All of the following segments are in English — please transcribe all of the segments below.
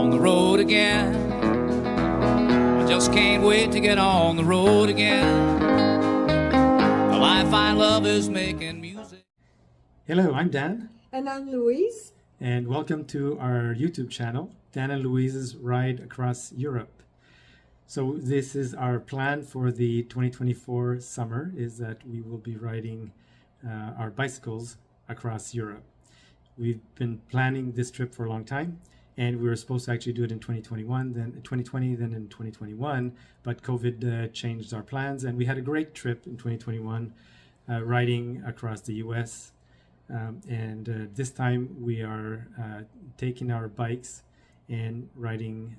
on the road again. I just can't wait to get on the road again. The life I love is making music. Hello, I'm Dan. And I'm Louise. And welcome to our YouTube channel, Dan and Louise's Ride Across Europe. So this is our plan for the 2024 summer, is that we will be riding our bicycles across Europe. We've been planning this trip for a long time, and we were supposed to actually do it in 2021, then in 2020, then in 2021, but COVID changed our plans, and we had a great trip in 2021 riding across the US. This time we are taking our bikes and riding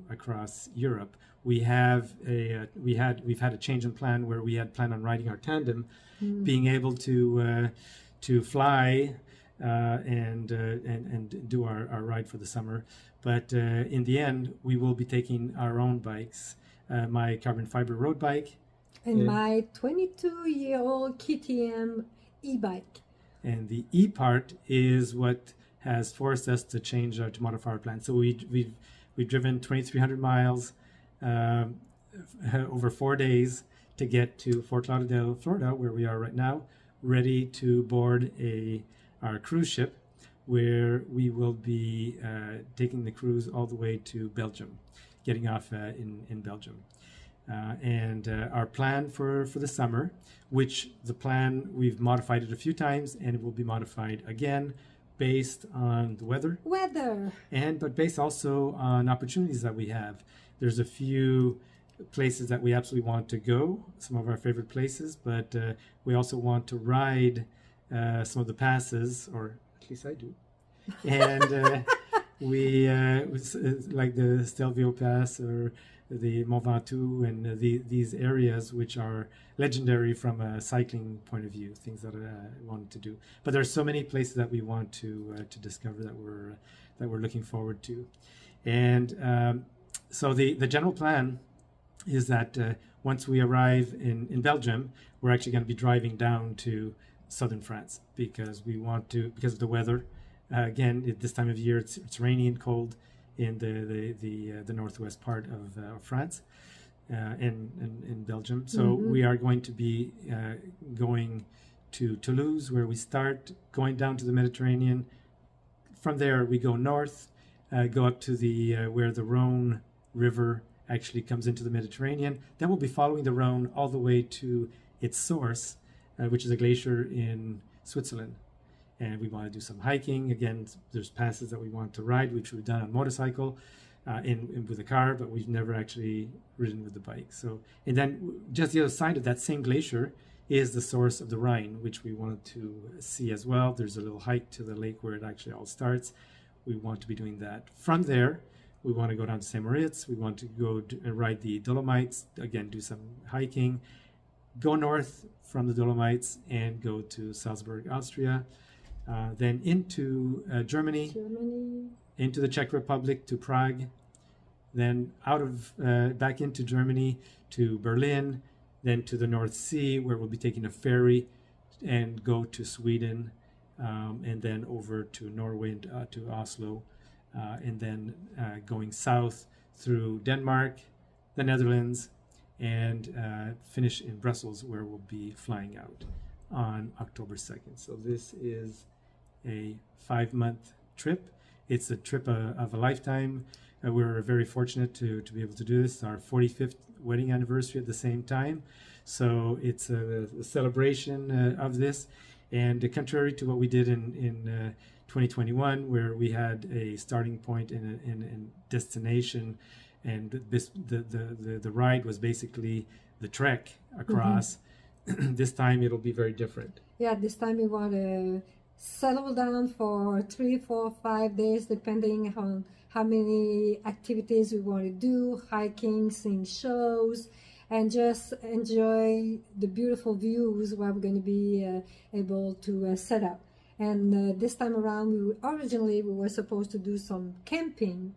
across Europe. We've had a change in plan where we had planned on riding our tandem, being able to fly and do our ride for the summer. But in the end, we will be taking our own bikes. My carbon fiber road bike. And my 22-year-old KTM e-bike. And the E part is what has forced us to change to modify our plan. So we've driven 2,300 miles over 4 days to get to Fort Lauderdale, Florida, where we are right now, ready to board our cruise ship, where we will be taking the cruise all the way to Belgium, getting off in Belgium. Our plan for the summer, which the plan we've modified it a few times, and it will be modified again based on the weather, but based also on opportunities that we have. There's a few places that we absolutely want to go, some of our favorite places, but we also want to ride some of the passes, or at least I do. And we like the Stelvio Pass or the Mont Ventoux and these areas which are legendary from a cycling point of view, things that I wanted to do. But there's so many places that we want to discover that we're looking forward to. And so the general plan is that once we arrive in Belgium, we're actually going to be driving down to southern France because of the weather. Again, at this time of year, it's rainy and cold in the northwest part of France in Belgium. So we are going to be going to Toulouse, where we start, going down to the Mediterranean. From there, we go north, go up to where the Rhone River actually comes into the Mediterranean. Then we'll be following the Rhone all the way to its source, which is a glacier in Switzerland. And we want to do some hiking. Again, there's passes that we want to ride, which we've done on motorcycle, with a car, but we've never actually ridden with the bike. So, and then just the other side of that same glacier is the source of the Rhine, which we wanted to see as well. There's a little hike to the lake where it actually all starts. We want to be doing that. From there, we want to go down to St. Moritz. We want to go and ride the Dolomites, again, do some hiking, go north from the Dolomites and go to Salzburg, Austria. Then into Germany, into the Czech Republic to Prague, then back into Germany to Berlin, then to the North Sea, where we'll be taking a ferry and go to Sweden, and then over to Norway and to Oslo, and then going south through Denmark, the Netherlands, and finish in Brussels, where we'll be flying out on October 2nd. So this is a 5-month trip. It's a trip of a lifetime. We're very fortunate to be able to do this. It's our 45th wedding anniversary at the same time. So it's a celebration of this. And contrary to what we did in 2021, where we had a starting point and destination, and the ride was basically the trek across, this time it'll be very different. Yeah, this time we want to settle down for 3, 4, 5 days, depending on how many activities we want to do, hiking, seeing shows, and just enjoy the beautiful views where we're going to be able to set up. And this time around, originally we were supposed to do some camping,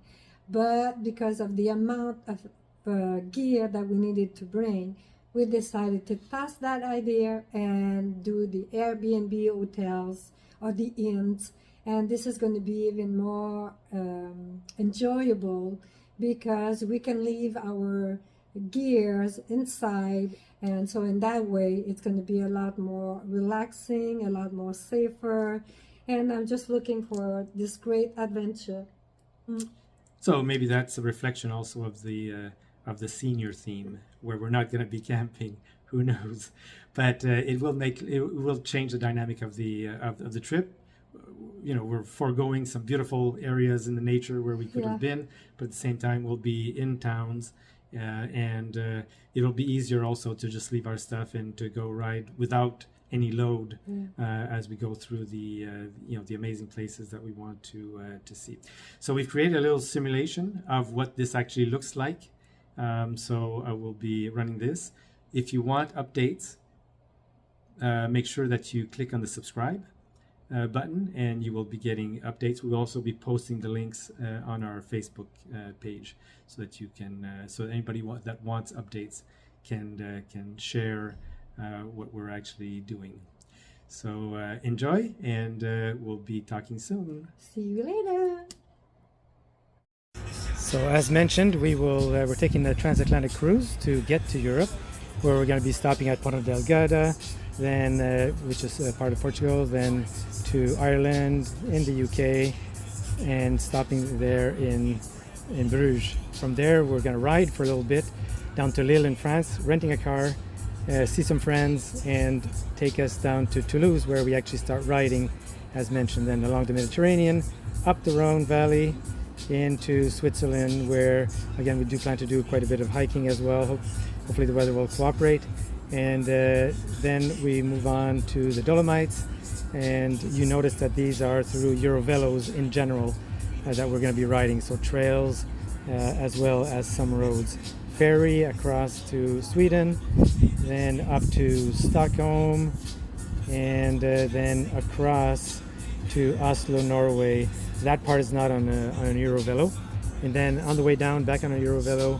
but because of the amount of gear that we needed to bring, we decided to pass that idea and do the Airbnb hotels or the inns And this is going to be even more enjoyable because we can leave our gears inside, and so in that way it's going to be a lot more relaxing, a lot more safer, and I'm just looking for this great adventure. So maybe that's a reflection also of the senior theme, where we're not going to be camping. Who knows? But it will change the dynamic of the trip. You know, we're foregoing some beautiful areas in the nature where we could have been, but at the same time we'll be in towns, and it'll be easier also to just leave our stuff and to go ride without any load as we go through the the amazing places that we want to see. So we've created a little simulation of what this actually looks like. So I will be running this. If you want updates, make sure that you click on the subscribe button, and you will be getting updates. We'll also be posting the links on our Facebook page, so that you can, so anybody that wants updates can share what we're actually doing. So enjoy, and we'll be talking soon. See you later. So as mentioned, we're taking the transatlantic cruise to get to Europe, where we're going to be stopping at Ponta Delgada, then which is part of Portugal, then to Ireland, in the UK, and stopping there in Bruges. From there, we're going to ride for a little bit down to Lille in France, renting a car, see some friends, and take us down to Toulouse, where we actually start riding, as mentioned, then along the Mediterranean, up the Rhone Valley, into Switzerland, where again we do plan to do quite a bit of hiking as well. Hopefully the weather will cooperate, and then we move on to the Dolomites, and you notice that these are through Eurovelos in general that we're going to be riding, so trails as well as some roads. Ferry across to Sweden, then up to Stockholm, and then across to Oslo, Norway. That part is not on a Eurovelo. And then on the way down, back on a Eurovelo,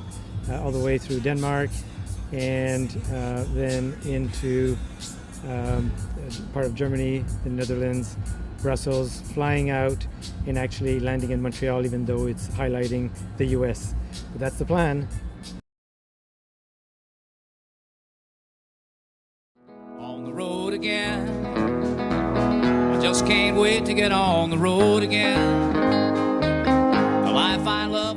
all the way through Denmark, and then into part of Germany, the Netherlands, Brussels, flying out and actually landing in Montreal, even though it's highlighting the US. But that's the plan. On the road again. I just can't wait to get on the road again. The life I love.